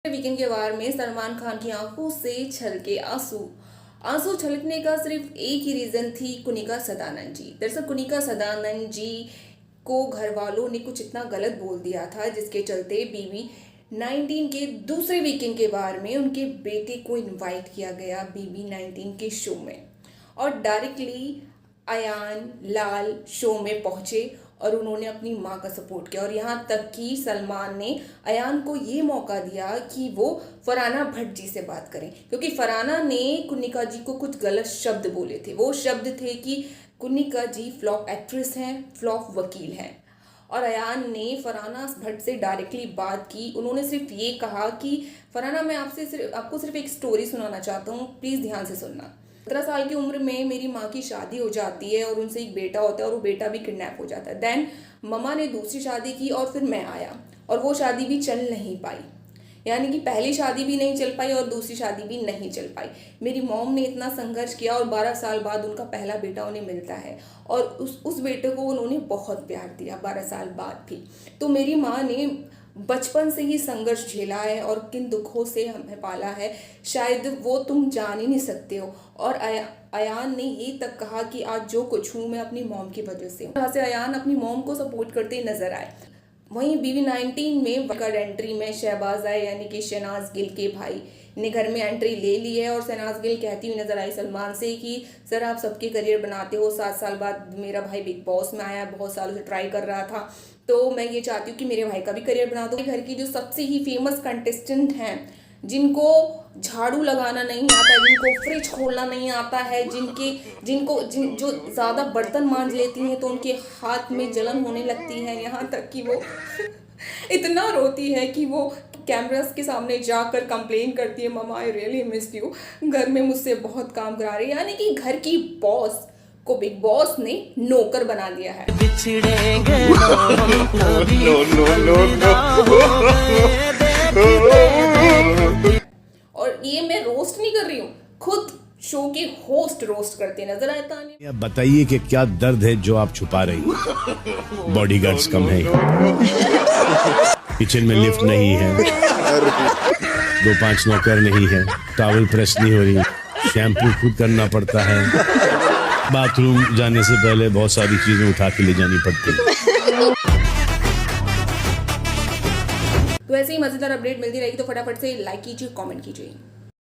Weekend के वार में सलमान खान की आंखों से छलके आंसू छलकने का सिर्फ एक ही रीजन थी, कुनिका सदानंद जी। दरअसल कुनिका सदानंद जी को घर वालों ने कुछ इतना गलत बोल दिया था जिसके चलते बीबी 19 के दूसरे वीकेंड के बार में उनके बेटे को इनवाइट किया गया बीबी 19 के शो में, और डायरेक्टली अयान लाल शो में पहुंचे और उन्होंने अपनी माँ का सपोर्ट किया। और यहाँ तक कि सलमान ने अयान को ये मौका दिया कि वो फरहाना भट्ट जी से बात करें, क्योंकि फरहाना ने कुनिका जी को कुछ गलत शब्द बोले थे। वो शब्द थे कि कुनिका जी फ्लॉप एक्ट्रेस हैं, फ्लॉप वकील हैं। और अयान ने फरहाना भट्ट से डायरेक्टली बात की। उन्होंने सिर्फ ये कहा कि फरहाना, मैं आपको सिर्फ एक स्टोरी सुनाना चाहता हूँ, प्लीज़ ध्यान से सुनना। 17 साल की उम्र में मेरी माँ की शादी हो जाती है और उनसे एक बेटा होता है और वो बेटा भी किडनैप हो जाता है। देन मम्मा ने दूसरी शादी की और फिर मैं आया और वो शादी भी चल नहीं पाई, यानी कि पहली शादी भी नहीं चल पाई और दूसरी शादी भी नहीं चल पाई। मेरी मॉम ने इतना संघर्ष किया और 12 साल बाद उनका पहला बेटा उन्हें मिलता है और उस बेटे को उन्होंने बहुत प्यार दिया 12 साल बाद भी। तो मेरी माँ ने बचपन से ही संघर्ष झेला है और किन दुखों से हमें पाला है, शायद वो तुम जान ही नहीं सकते हो। और अयान ने ये तक कहा कि आज जो कुछ हूँ मैं अपनी मॉम की वजह से हूँ। यहाँ से अयान अपनी मॉम को सपोर्ट करते नजर आए। वहीं बीबी 19 में वक़्त एंट्री में शहबाज आए, यानी कि शहनाज गिल के भाई ने घर में एंट्री ले ली है और शहनाज गिल कहती हुई नजर आई सलमान से कि सर आप सबके करियर बनाते हो, 7 साल बाद मेरा भाई बिग बॉस में आया, बहुत सालों से ट्राई कर रहा था, तो मैं ये चाहती हूँ कि मेरे भाई का भी करियर बना दो। घर की जो सबसे ही फेमस कंटेस्टेंट हैं, जिनको झाड़ू लगाना नहीं आता है, जिनको फ्रिज खोलना नहीं आता है, जो ज़्यादा बर्तन मांज लेती हैं तो उनके हाथ में जलन होने लगती है, यहाँ तक कि वो इतना रोती है कि वो कैमरास के सामने जाकर कंप्लेन करती है, mama I really missed you, घर में मुझसे बहुत काम करा रही है। यानी कि घर की बॉस को बिग बॉस ने नौकर बना दिया है। और ये मैं रोस्ट नहीं कर रही हूँ, खुद शो के होस्ट रोस्ट करते नजर आए ताने। बताइए कि क्या दर्द है जो आप छुपा रही? बॉडीगार्ड्स कम है, किचन में लिफ्ट नहीं है, 2-5 नौकर नहीं है, टॉवल प्रेस नहीं हो रही, शैम्पू खुद करना पड़ता है, बाथरूम जाने से पहले बहुत सारी चीजें उठा के ले जानी पड़ती है। तो ऐसे ही मजेदार अपडेट मिलती रहेगी तो फटाफट से लाइक कीजिए, कमेंट कीजिए।